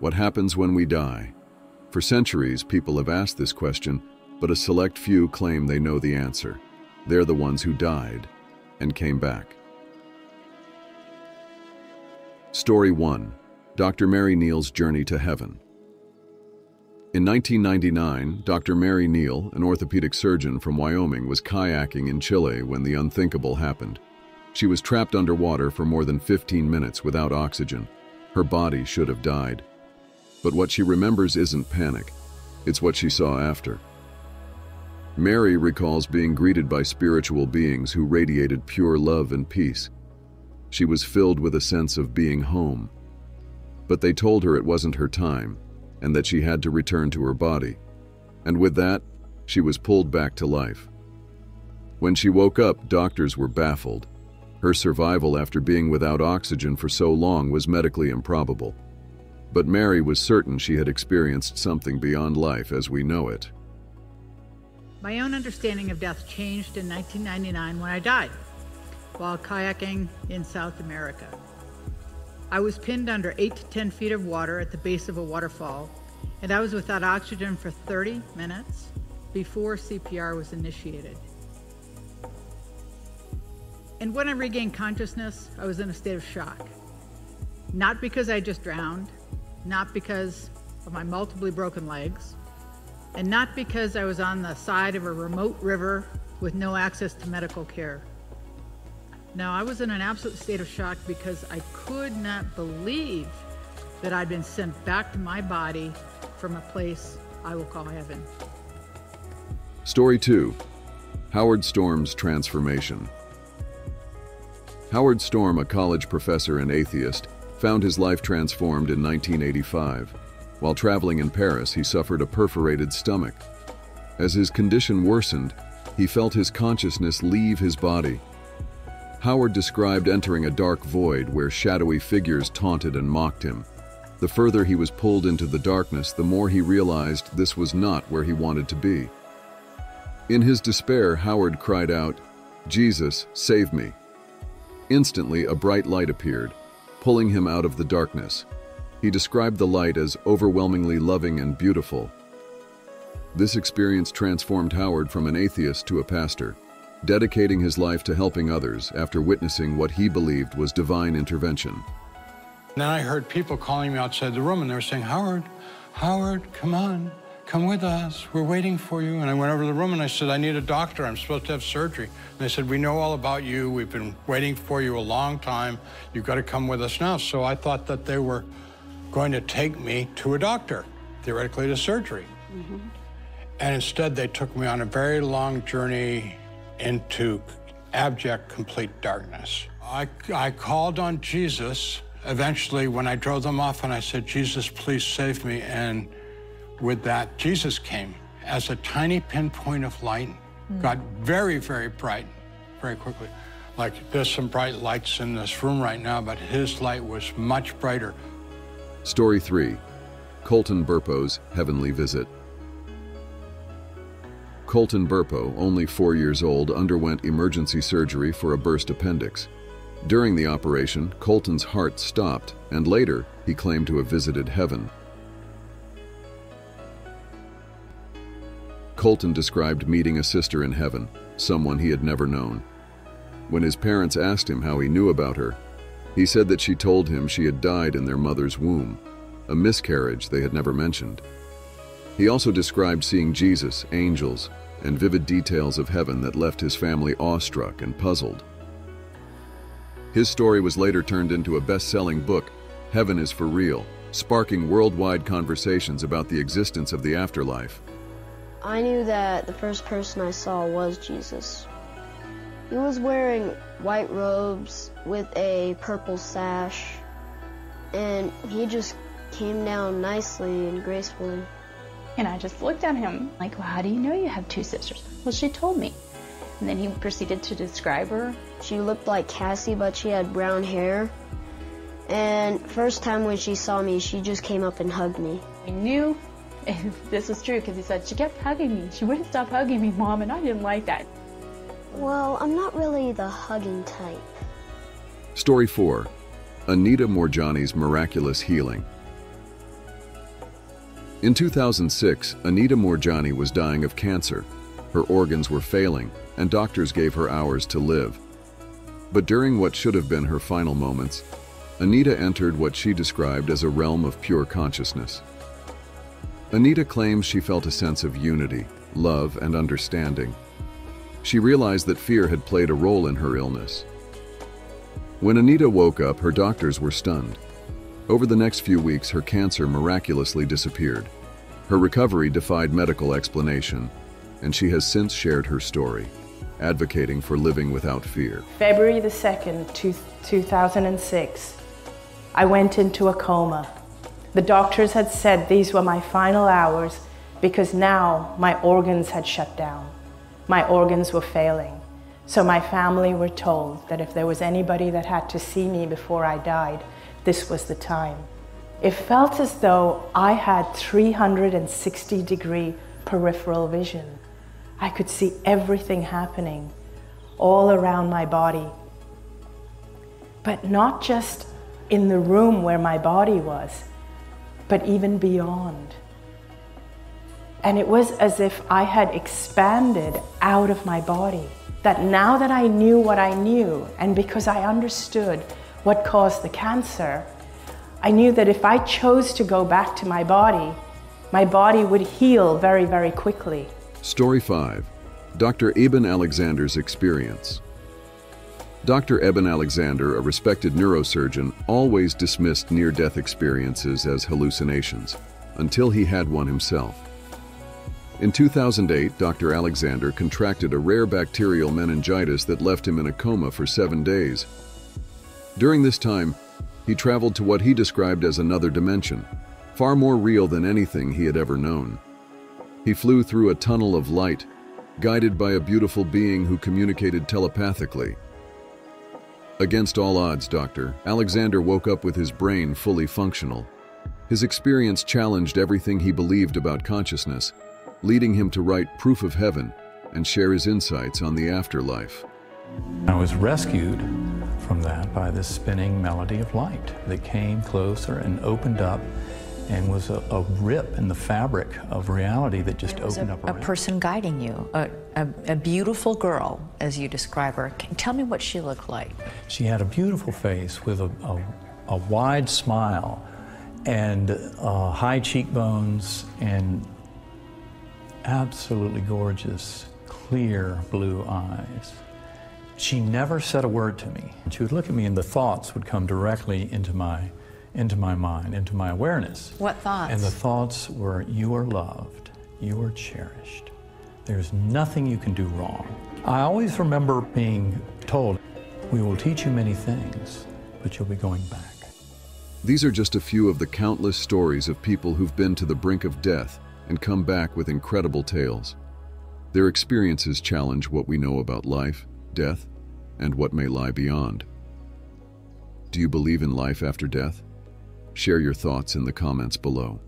What happens when we die? For centuries, people have asked this question, but a select few claim they know the answer. They're the ones who died and came back. Story 1. Dr. Mary Neal's Journey to Heaven. In 1999, Dr. Mary Neal, an orthopedic surgeon from Wyoming, was kayaking in Chile when the unthinkable happened. She was trapped underwater for more than 15 minutes without oxygen. Her body should have died. But what she remembers isn't panic. It's what she saw after. Mary recalls being greeted by spiritual beings who radiated pure love and peace. She was filled with a sense of being home. But they told her it wasn't her time, and that she had to return to her body. And with that, she was pulled back to life. When she woke up, doctors were baffled. Her survival after being without oxygen for so long was medically improbable. But Mary was certain she had experienced something beyond life as we know it. My own understanding of death changed in 1999 when I died while kayaking in South America. I was pinned under 8 to 10 feet of water at the base of a waterfall, and I was without oxygen for 30 minutes before CPR was initiated. And when I regained consciousness, I was in a state of shock. Not because I just drowned, not because of my multiply broken legs, and not because I was on the side of a remote river with no access to medical care. No, I was in an absolute state of shock because I could not believe that I'd been sent back to my body from a place I will call heaven. Story 2. Howard Storm's Transformation. Howard Storm, a college professor and atheist, found his life transformed in 1985. While traveling in Paris, he suffered a perforated stomach. As his condition worsened, he felt his consciousness leave his body. Howard described entering a dark void where shadowy figures taunted and mocked him. The further he was pulled into the darkness, the more he realized this was not where he wanted to be. In his despair, Howard cried out, "Jesus, save me." Instantly, a bright light appeared, pulling him out of the darkness. He described the light as overwhelmingly loving and beautiful. This experience transformed Howard from an atheist to a pastor, dedicating his life to helping others after witnessing what he believed was divine intervention. And then I heard people calling me outside the room, and they were saying, Howard, come on, come with us, we're waiting for you. And I went over to the room and I said, I need a doctor, I'm supposed to have surgery. And they said, we know all about you, we've been waiting for you a long time, you've got to come with us now. So I thought that they were going to take me to a doctor, theoretically to surgery. And instead they took me on a very long journey into abject, complete darkness. I called on Jesus eventually when I drove them off, and I said, Jesus, please save me. And with that, Jesus came as a tiny pinpoint of light, got very, very bright, very quickly. Like there's some bright lights in this room right now, but his light was much brighter. Story 3. Colton Burpo's Heavenly Visit. Colton Burpo, only 4 years old, underwent emergency surgery for a burst appendix. During the operation, Colton's heart stopped, and later, he claimed to have visited heaven. Colton described meeting a sister in heaven, someone he had never known. When his parents asked him how he knew about her, he said that she told him she had died in their mother's womb, a miscarriage they had never mentioned. He also described seeing Jesus, angels, and vivid details of heaven that left his family awestruck and puzzled. His story was later turned into a best-selling book, Heaven is for Real, sparking worldwide conversations about the existence of the afterlife. I knew that the first person I saw was Jesus. He was wearing white robes with a purple sash, and he just came down nicely and gracefully. And I just looked at him like, well, how do you know you have 2 sisters? Well, she told me. And then he proceeded to describe her. She looked like Cassie, but she had brown hair. And first time when she saw me, she just came up and hugged me. I knew this was true because he said, she kept hugging me. She wouldn't stop hugging me, Mom, and I didn't like that. Well, I'm not really the hugging type. Story 4. Anita Moorjani's Miraculous Healing. In 2006, Anita Moorjani was dying of cancer. Her organs were failing, and doctors gave her hours to live. But during what should have been her final moments, Anita entered what she described as a realm of pure consciousness. Anita claims she felt a sense of unity, love, and understanding. She realized that fear had played a role in her illness. When Anita woke up, her doctors were stunned. Over the next few weeks, her cancer miraculously disappeared. Her recovery defied medical explanation, and she has since shared her story, advocating for living without fear. February the 2nd, 2006, I went into a coma. The doctors had said these were my final hours because now my organs had shut down. My organs were failing. So my family were told that if there was anybody that had to see me before I died, this was the time. It felt as though I had 360-degree peripheral vision. I could see everything happening all around my body. But not just in the room where my body was, but even beyond. And it was as if I had expanded out of my body. That now that I knew what I knew, and because I understood what caused the cancer, I knew that if I chose to go back to my body would heal very, very quickly. Story 5. Dr. Eben Alexander's experience. Dr. Eben Alexander, a respected neurosurgeon, always dismissed near-death experiences as hallucinations, until he had one himself. In 2008, Dr. Alexander contracted a rare bacterial meningitis that left him in a coma for 7 days. During this time, he traveled to what he described as another dimension, far more real than anything he had ever known. He flew through a tunnel of light, guided by a beautiful being who communicated telepathically. Against all odds, Dr. Alexander woke up with his brain fully functional. His experience challenged everything he believed about consciousness, leading him to write Proof of Heaven and share his insights on the afterlife. I was rescued from that by this spinning melody of light that came closer and opened up and was a rip in the fabric of reality that just opened up around. A person guiding you, a beautiful girl, as you describe her. Tell me what she looked like. She had a beautiful face with a wide smile and high cheekbones and absolutely gorgeous, clear blue eyes. She never said a word to me. She would look at me and the thoughts would come directly into my mind, into my awareness. What thoughts? And the thoughts were, you are loved, you are cherished. There's nothing you can do wrong. I always remember being told, we will teach you many things, but you'll be going back. These are just a few of the countless stories of people who've been to the brink of death and come back with incredible tales. Their experiences challenge what we know about life, death, and what may lie beyond. Do you believe in life after death? Share your thoughts in the comments below.